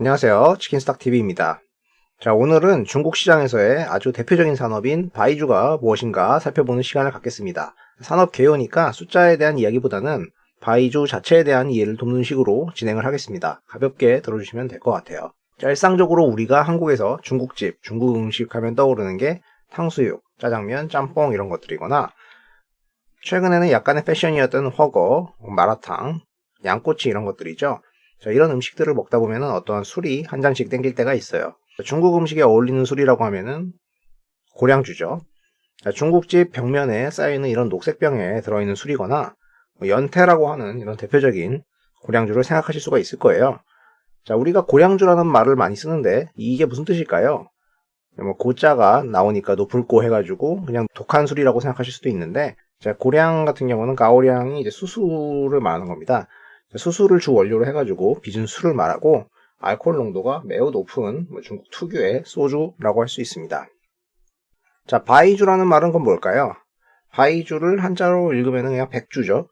안녕하세요. 치킨스탁TV입니다. 자, 오늘은 중국 시장에서의 아주 대표적인 산업인 바이주가 무엇인가 살펴보는 시간을 갖겠습니다. 산업 개요니까 숫자에 대한 이야기보다는 바이주 자체에 대한 이해를 돕는 식으로 진행을 하겠습니다. 가볍게 들어주시면 될 것 같아요. 자, 일상적으로 우리가 한국에서 중국집, 중국 음식 하면 떠오르는 게 탕수육, 짜장면, 짬뽕 이런 것들이거나 최근에는 약간의 패션이었던 훠궈, 마라탕, 양꼬치 이런 것들이죠. 자, 이런 음식들을 먹다 보면 어떠한 술이 한 잔씩 땡길 때가 있어요. 중국 음식에 어울리는 술이라고 하면은 고량주죠. 자, 중국집 벽면에 쌓여있는 이런 녹색 병에 들어있는 술이거나 연태라고 하는 이런 대표적인 고량주를 생각하실 수가 있을 거예요. 자, 우리가 고량주라는 말을 많이 쓰는데 이게 무슨 뜻일까요? 고자가 나오니까 높을고 해가지고 그냥 독한 술이라고 생각하실 수도 있는데, 자, 고량 같은 경우는 가오량이 이제 수수를 말하는 겁니다. 수수를 주 원료로 해가지고 빚은 술을 말하고 알코올 농도가 매우 높은 중국 특유의 소주라고 할 수 있습니다. 자, 바이주라는 말은 그건 뭘까요? 바이주를 한자로 읽으면 그냥 백주죠.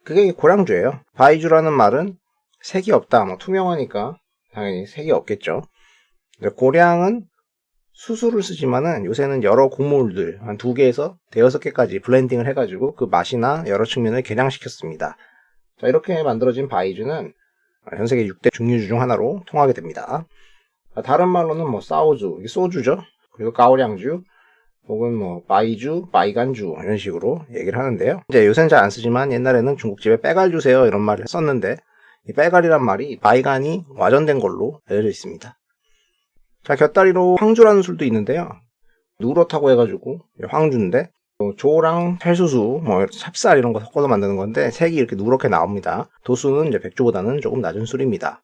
그게 고량주예요. 바이주라는 말은 색이 없다, 투명하니까 당연히 색이 없겠죠. 고량은 수수를 쓰지만은 요새는 여러 곡물들 한 2개에서 5개까지 블렌딩을 해가지고 그 맛이나 여러 측면을 개량시켰습니다. 자, 이렇게 만들어진 바이주는 전 세계 6대 증류주 중 하나로 통하게 됩니다. 다른 말로는 사오주, 소주죠. 그리고 가오량주, 혹은 바이주, 바이간주 이런 식으로 얘기를 하는데요. 이제 요새는 잘 안 쓰지만 옛날에는 중국집에 빼갈 주세요 이런 말을 썼는데, 이 빼갈이란 말이 바이간이 와전된 걸로 알려져 있습니다. 자, 곁다리로 황주라는 술도 있는데요. 누렇다고 해가지고 황주인데 조랑 찰수수, 찹쌀 이런 거 섞어서 만드는 건데 색이 이렇게 누렇게 나옵니다. 도수는 이제 백주보다는 조금 낮은 술입니다.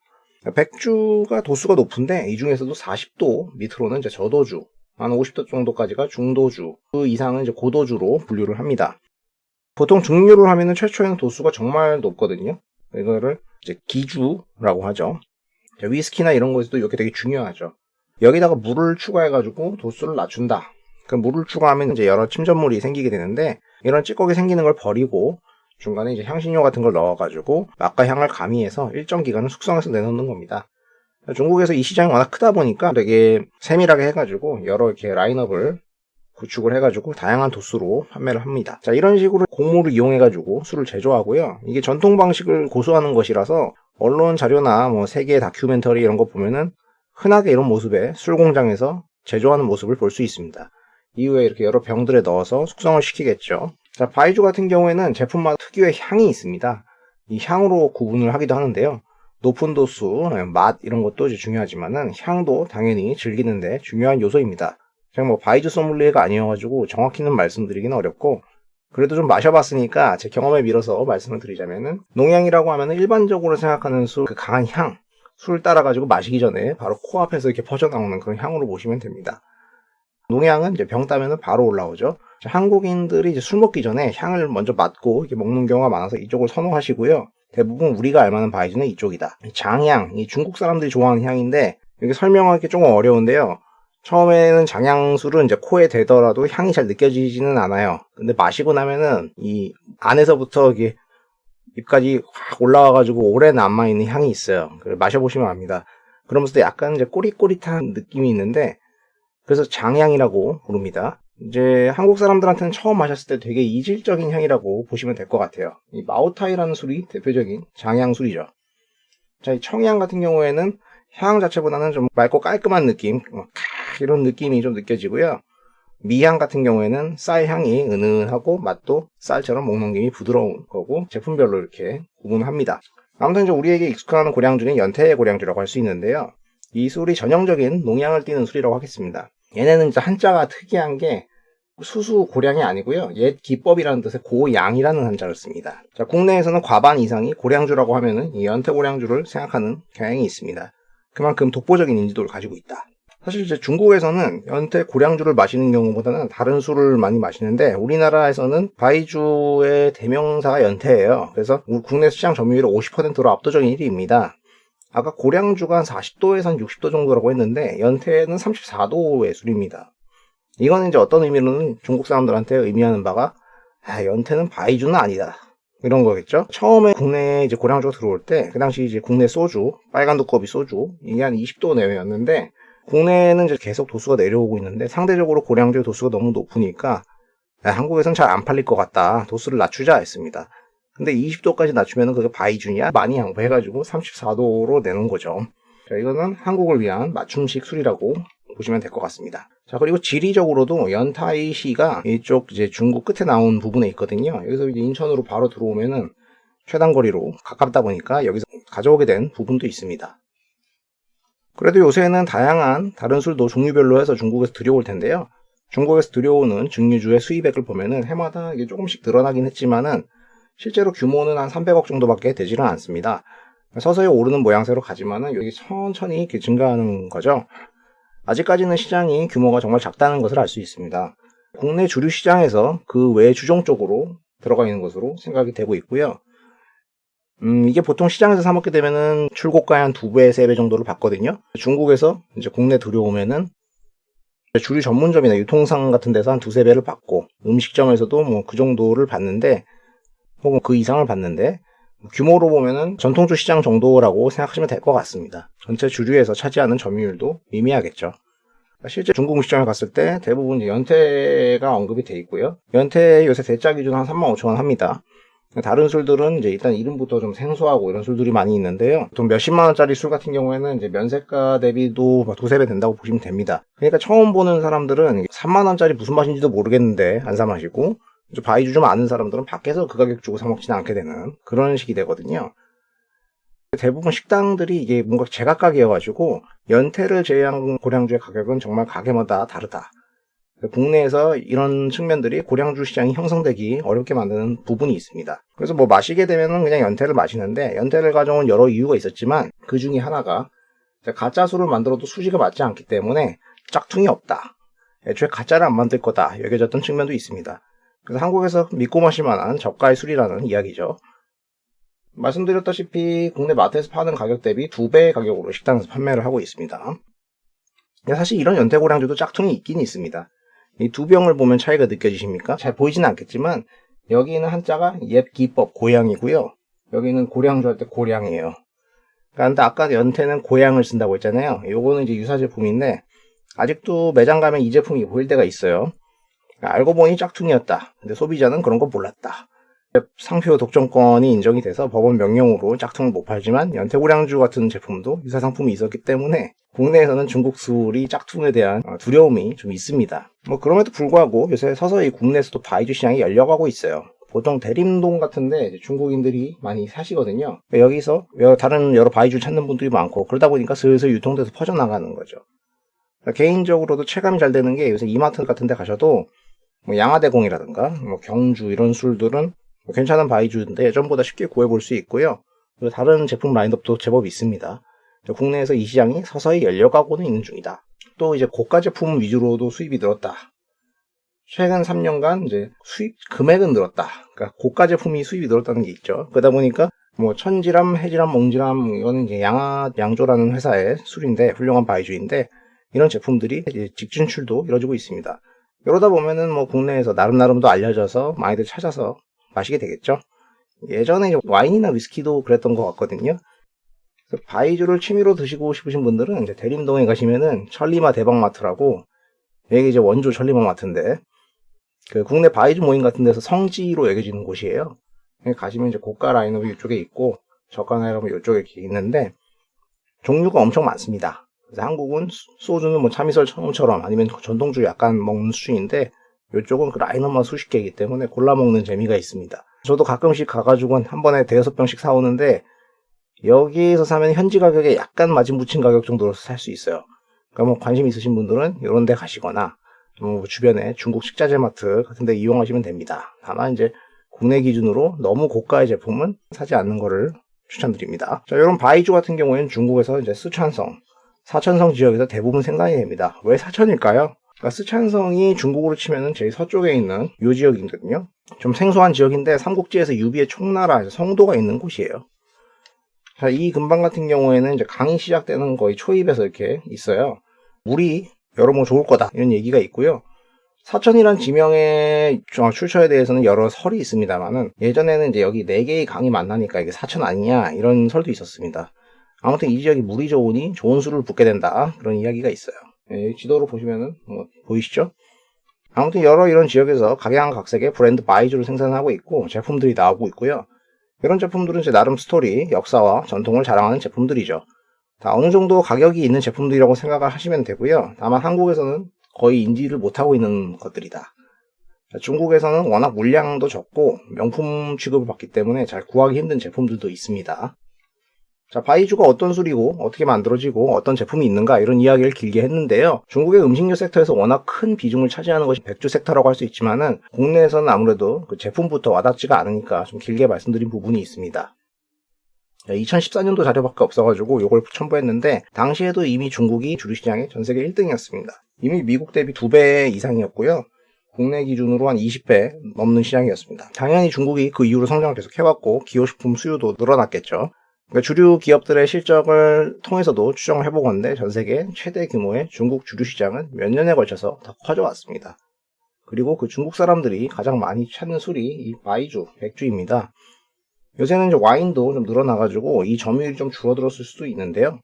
백주가 도수가 높은데 이 중에서도 40도 밑으로는 이제 저도주, 한 50도 정도까지가 중도주, 그 이상은 이제 고도주로 분류를 합니다. 보통 증류를 하면은 최초에는 도수가 정말 높거든요. 이거를 이제 기주라고 하죠. 위스키나 이런 거에서도 이렇게 되게 중요하죠. 여기다가 물을 추가해가지고 도수를 낮춘다. 그 물을 추가하면 이제 여러 침전물이 생기게 되는데, 이런 찌꺼기 생기는 걸 버리고 중간에 이제 향신료 같은 걸 넣어가지고 맛과 향을 가미해서 일정 기간을 숙성해서 내놓는 겁니다. 중국에서 이 시장이 워낙 크다 보니까 되게 세밀하게 해가지고 여러 이렇게 라인업을 구축을 해가지고 다양한 도수로 판매를 합니다. 자, 이런 식으로 곡물을 이용해가지고 술을 제조하고요. 이게 전통 방식을 고수하는 것이라서 언론 자료나 세계 다큐멘터리 이런 거 보면은 흔하게 이런 모습의 술 공장에서 제조하는 모습을 볼 수 있습니다. 이후에 이렇게 여러 병들에 넣어서 숙성을 시키겠죠. 자, 바이주 같은 경우에는 제품마다 특유의 향이 있습니다. 이 향으로 구분을 하기도 하는데요. 높은 도수, 맛 이런 것도 중요하지만은 향도 당연히 즐기는데 중요한 요소입니다. 제가 바이주 소믈리에가 아니어가지고 정확히는 말씀드리기는 어렵고, 그래도 좀 마셔봤으니까 제 경험에 밀어서 말씀을 드리자면은, 농양이라고 하면은 일반적으로 생각하는 술, 그 강한 향, 술 따라가지고 마시기 전에 바로 코앞에서 이렇게 퍼져나오는 그런 향으로 보시면 됩니다. 농양은 이제 병 따면은 바로 올라오죠. 한국인들이 이제 술 먹기 전에 향을 먼저 맡고 이렇게 먹는 경우가 많아서 이쪽을 선호하시고요. 대부분 우리가 알만한 바이주는 이쪽이다. 장향, 이 중국 사람들이 좋아하는 향인데 이게 설명하기 조금 어려운데요. 처음에는 장향술은 이제 코에 대더라도 향이 잘 느껴지지는 않아요. 근데 마시고 나면은 이 안에서부터 이게 입까지 확 올라와가지고 오래 남아있는 향이 있어요. 마셔보시면 압니다. 그러면서도 약간 이제 꼬릿꼬릿한 느낌이 있는데, 그래서 장향이라고 부릅니다. 이제 한국 사람들한테는 처음 마셨을 때 되게 이질적인 향이라고 보시면 될 것 같아요. 이 마오타이라는 술이 대표적인 장향 술이죠. 자, 이 청양 같은 경우에는 향 자체보다는 좀 맑고 깔끔한 느낌, 이런 느낌이 좀 느껴지고요. 미향 같은 경우에는 쌀 향이 은은하고 맛도 쌀처럼 목 넘김이 부드러운 거고, 제품별로 이렇게 구분합니다. 아무튼 이제 우리에게 익숙한 고량주는 연태 고량주라고 할 수 있는데요. 이 술이 전형적인 농양을 띠는 술이라고 하겠습니다. 얘네는 이제 한자가 특이한 게 수수 고량이 아니고요. 옛 기법이라는 뜻의 고양이라는 한자를 씁니다. 자, 국내에서는 과반 이상이 고량주라고 하면은 이 연태 고량주를 생각하는 경향이 있습니다. 그만큼 독보적인 인지도를 가지고 있다. 사실 이제 중국에서는 연태 고량주를 마시는 경우보다는 다른 술을 많이 마시는데, 우리나라에서는 바이주의 대명사가 연태예요. 그래서 국내 시장 점유율의 50%로 압도적인 1위입니다. 아까 고량주가 한 40도에서 한 60도 정도라고 했는데 연태는 34도의 술입니다. 이거는 이제 어떤 의미로는 중국 사람들한테 의미하는 바가 연태는 바이주는 아니다. 이런 거겠죠. 처음에 국내에 이제 고량주가 들어올 때, 그 당시 이제 국내 소주, 빨간 두꺼비 소주, 이게 한 20도 내외였는데, 국내는 이제 계속 도수가 내려오고 있는데, 상대적으로 고량주의 도수가 너무 높으니까, 한국에선 잘 안 팔릴 것 같다. 도수를 낮추자 했습니다. 근데 20도까지 낮추면 그게 바이준이야? 많이 양보해가지고 34도로 내는 거죠. 자, 이거는 한국을 위한 맞춤식 술이라고 보시면 될 것 같습니다. 자, 그리고 지리적으로도 연타이시가 이쪽 이제 중국 끝에 나온 부분에 있거든요. 여기서 이제 인천으로 바로 들어오면은 최단거리로 가깝다 보니까 여기서 가져오게 된 부분도 있습니다. 그래도 요새는 다양한 다른 술도 종류별로 해서 중국에서 들여올 텐데요. 중국에서 들여오는 증류주의 수입액을 보면은 해마다 이게 조금씩 늘어나긴 했지만은 실제로 규모는 한 300억 정도밖에 되지는 않습니다. 서서히 오르는 모양새로 가지만은 여기 천천히 이렇게 증가하는 거죠. 아직까지는 시장이 규모가 정말 작다는 것을 알 수 있습니다. 국내 주류 시장에서 그 외 주종 쪽으로 들어가 있는 것으로 생각이 되고 있고요. 이게 보통 시장에서 사 먹게 되면은 출고가의 한 2배, 3배 정도를 받거든요. 중국에서 이제 국내 들여오면은 주류 전문점이나 유통상 같은 데서 한 2-3배를 받고 음식점에서도 뭐 그 정도를 받는데 혹은 그 이상을 받는데 규모로 보면은 전통주 시장 정도라고 생각하시면 될 것 같습니다. 전체 주류에서 차지하는 점유율도 미미하겠죠. 실제 중국 시장에 갔을 때 대부분 연태가 언급이 돼 있고요. 연태 요새 대짜 기준 한 35,000원 합니다. 다른 술들은 이제 일단 이름부터 좀 생소하고 이런 술들이 많이 있는데요. 보통 몇십만 원짜리 술 같은 경우에는 이제 면세가 대비도 2-3배 된다고 보시면 됩니다. 그러니까 처음 보는 사람들은 3만 원짜리 무슨 맛인지도 모르겠는데 안 사 마시고 바이주 좀 아는 사람들은 밖에서 그 가격 주고 사 먹지는 않게 되는 그런 식이 되거든요. 대부분 식당들이 이게 뭔가 제각각이어가지고 연태를 제외한 고량주의 가격은 정말 가게마다 다르다. 국내에서 이런 측면들이 고량주 시장이 형성되기 어렵게 만드는 부분이 있습니다. 그래서 뭐 마시게 되면은 그냥 연태를 마시는데 연태를 가져온 여러 이유가 있었지만 그 중에 하나가 가짜 술을 만들어도 수지가 맞지 않기 때문에 짝퉁이 없다. 애초에 가짜를 안 만들 거다 여겨졌던 측면도 있습니다. 그래서 한국에서 믿고 마실 만한 저가의 술이라는 이야기죠. 말씀드렸다시피 국내 마트에서 파는 가격 대비 2배의 가격으로 식당에서 판매를 하고 있습니다. 사실 이런 연태고량주도 짝퉁이 있긴 있습니다. 이 두 병을 보면 차이가 느껴지십니까? 잘 보이지는 않겠지만 여기는 한자가 옙기법 고양이고요. 여기는 고량주 할 때 고량이에요. 그런데 아까 연태는 고양을 쓴다고 했잖아요. 요거는 이제 유사 제품인데 아직도 매장 가면 이 제품이 보일 때가 있어요. 알고 보니 짝퉁이었다. 근데 소비자는 그런 거 몰랐다. 상표 독점권이 인정이 돼서 법원 명령으로 짝퉁을 못 팔지만 연태고량주 같은 제품도 유사 상품이 있었기 때문에 국내에서는 중국 술이 짝퉁에 대한 두려움이 좀 있습니다. 뭐 그럼에도 불구하고 요새 서서히 국내에서도 바이주 시장이 열려가고 있어요. 보통 대림동 같은데 중국인들이 많이 사시거든요. 여기서 다른 여러 바이주 찾는 분들이 많고 그러다 보니까 슬슬 유통돼서 퍼져나가는 거죠. 개인적으로도 체감이 잘 되는 게 요새 이마트 같은 데 가셔도 뭐 양화대공이라든가 뭐 경주 이런 술들은 괜찮은 바이주인데 예전보다 쉽게 구해볼 수 있고요. 그리고 다른 제품 라인업도 제법 있습니다. 국내에서 이 시장이 서서히 열려가고는 있는 중이다. 또 이제 고가 제품 위주로도 수입이 늘었다. 최근 3년간 이제 수입 금액은 늘었다. 그러니까 고가 제품이 수입이 늘었다는 게 있죠. 그러다 보니까 뭐 천지람, 해지람, 몽지람 이거는 이제 양조라는 회사의 술인데 훌륭한 바이주인데 이런 제품들이 이제 직진출도 이루어지고 있습니다. 이러다 보면은 뭐 국내에서 나름도 알려져서 많이들 찾아서 마시게 되겠죠. 예전에 와인이나 위스키도 그랬던 것 같거든요. 그래서 바이주를 취미로 드시고 싶으신 분들은 이제 대림동에 가시면은 천리마 대박마트라고 여기 이제 원조 천리마 마트인데 그 국내 바이주 모임 같은 데서 성지로 여겨지는 곳이에요. 여기 가시면 이제 고가 라인업이 이쪽에 있고 저가 라인업이 이쪽에 이렇게 있는데 종류가 엄청 많습니다. 그래서 한국은 소주는 뭐 참이슬처럼 아니면 전통주 약간 먹는 수준인데 이쪽은 그 라인업만 수십 개이기 때문에 골라 먹는 재미가 있습니다. 저도 가끔씩 가가지고 한 번에 5-6병씩 사오는데 여기에서 사면 현지 가격에 약간 마진 붙인 가격 정도로 살 수 있어요. 그러니까 뭐 관심 있으신 분들은 이런 데 가시거나 뭐 주변에 중국 식자재 마트 같은 데 이용하시면 됩니다. 다만 이제 국내 기준으로 너무 고가의 제품은 사지 않는 거를 추천드립니다. 자, 이런 바이주 같은 경우에는 중국에서 이제 쓰촨성, 사천성 지역에서 대부분 생산이 됩니다. 왜 사천일까요? 그러니까 쓰촨성이 중국으로 치면은 제일 서쪽에 있는 요 지역이거든요. 좀 생소한 지역인데 삼국지에서 유비의 총나라 성도가 있는 곳이에요. 자, 이 근방 같은 경우에는 이제 강이 시작되는 거의 초입에서 이렇게 있어요. 물이 여러모로 좋을 거다 이런 얘기가 있고요. 사천이란 지명의 출처에 대해서는 여러 설이 있습니다만은 예전에는 이제 여기 4개의 강이 만나니까 이게 사천 아니냐 이런 설도 있었습니다. 아무튼 이 지역이 물이 좋으니 좋은 술을 붓게 된다 그런 이야기가 있어요. 지도로 보시면은 보이시죠? 아무튼 여러 이런 지역에서 각양각색의 브랜드 바이주를 생산하고 있고 제품들이 나오고 있고요. 이런 제품들은 제 나름 스토리, 역사와 전통을 자랑하는 제품들이죠. 다 어느 정도 가격이 있는 제품들이라고 생각을 하시면 되고요. 다만 한국에서는 거의 인지를 못하고 있는 것들이다. 중국에서는 워낙 물량도 적고 명품 취급을 받기 때문에 잘 구하기 힘든 제품들도 있습니다. 자, 바이주가 어떤 술이고 어떻게 만들어지고 어떤 제품이 있는가 이런 이야기를 길게 했는데요. 중국의 음식료 섹터에서 워낙 큰 비중을 차지하는 것이 백주 섹터라고 할 수 있지만은 국내에서는 아무래도 그 제품부터 와닿지가 않으니까 좀 길게 말씀드린 부분이 있습니다. 2014년도 자료밖에 없어가지고 이걸 첨부했는데 당시에도 이미 중국이 주류 시장의 전세계 1등이었습니다. 이미 미국 대비 2배 이상이었고요. 국내 기준으로 한 20배 넘는 시장이었습니다. 당연히 중국이 그 이후로 성장을 계속 해왔고 기호식품 수요도 늘어났겠죠. 그러니까 주류 기업들의 실적을 통해서도 추정을 해보건대 전세계 최대 규모의 중국 주류 시장은 몇 년에 걸쳐서 더 커져왔습니다. 그리고 그 중국 사람들이 가장 많이 찾는 술이 이 바이주, 백주입니다. 요새는 이제 와인도 좀 늘어나가지고 이 점유율이 좀 줄어들었을 수도 있는데요.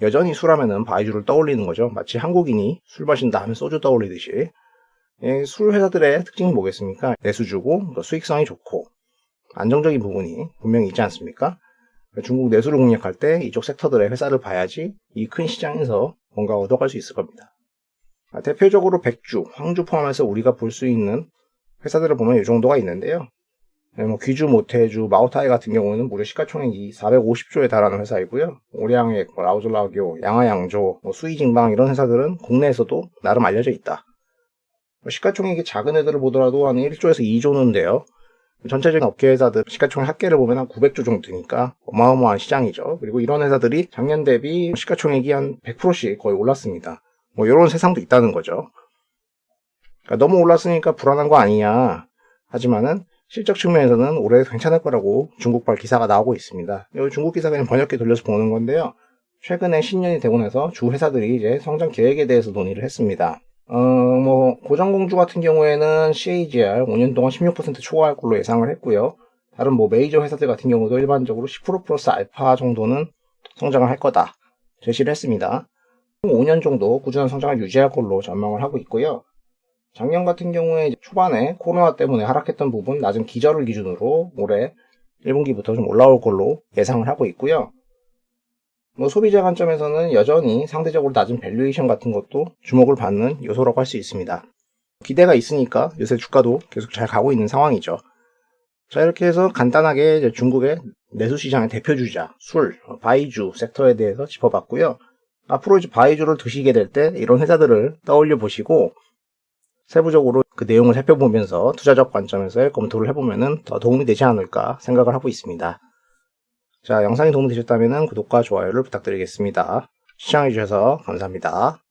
여전히 술하면은 바이주를 떠올리는 거죠. 마치 한국인이 술 마신다 하면 소주 떠올리듯이. 술 회사들의 특징이 뭐겠습니까? 내수주고 수익성이 좋고 안정적인 부분이 분명히 있지 않습니까? 중국 내수를 공략할 때 이쪽 섹터들의 회사를 봐야지 이 큰 시장에서 뭔가 얻어갈 수 있을 겁니다. 대표적으로 백주, 황주 포함해서 우리가 볼 수 있는 회사들을 보면 이 정도가 있는데요. 귀주, 모태주, 마오타이 같은 경우는 무려 시가총액이 450조에 달하는 회사이고요. 오량액, 라오졸라교, 양화양조, 수이징방 이런 회사들은 국내에서도 나름 알려져 있다. 시가총액이 작은 애들을 보더라도 한 1조에서 2조는데요. 전체적인 업계 회사들 시가총액 합계를 보면 한 900조 정도 되니까 어마어마한 시장이죠. 그리고 이런 회사들이 작년 대비 시가총액이 한 100%씩 거의 올랐습니다. 이런 세상도 있다는 거죠. 그러니까 너무 올랐으니까 불안한 거 아니냐. 하지만은 실적 측면에서는 올해 괜찮을 거라고 중국발 기사가 나오고 있습니다. 이 중국 기사 그냥 번역기 돌려서 보는 건데요. 최근에 신년이 되고 나서 주 회사들이 이제 성장 계획에 대해서 논의를 했습니다. 고정공주 같은 경우에는 CAGR 5년 동안 16% 초과할 걸로 예상을 했고요. 다른 메이저 회사들 같은 경우도 일반적으로 10% 플러스 알파 정도는 성장을 할 거다 제시를 했습니다. 5년 정도 꾸준한 성장을 유지할 걸로 전망을 하고 있고요. 작년 같은 경우에 초반에 코로나 때문에 하락했던 부분 낮은 기저를 기준으로 올해 1분기부터 좀 올라올 걸로 예상을 하고 있고요. 소비자 관점에서는 여전히 상대적으로 낮은 밸류에이션 같은 것도 주목을 받는 요소라고 할 수 있습니다. 기대가 있으니까 요새 주가도 계속 잘 가고 있는 상황이죠. 자, 이렇게 해서 간단하게 이제 중국의 내수시장의 대표주자, 술, 바이주 섹터에 대해서 짚어봤고요. 앞으로 이제 바이주를 드시게 될 때 이런 회사들을 떠올려 보시고 세부적으로 그 내용을 살펴보면서 투자적 관점에서 검토를 해보면 더 도움이 되지 않을까 생각을 하고 있습니다. 자, 영상이 도움이 되셨다면 구독과 좋아요를 부탁드리겠습니다. 시청해주셔서 감사합니다.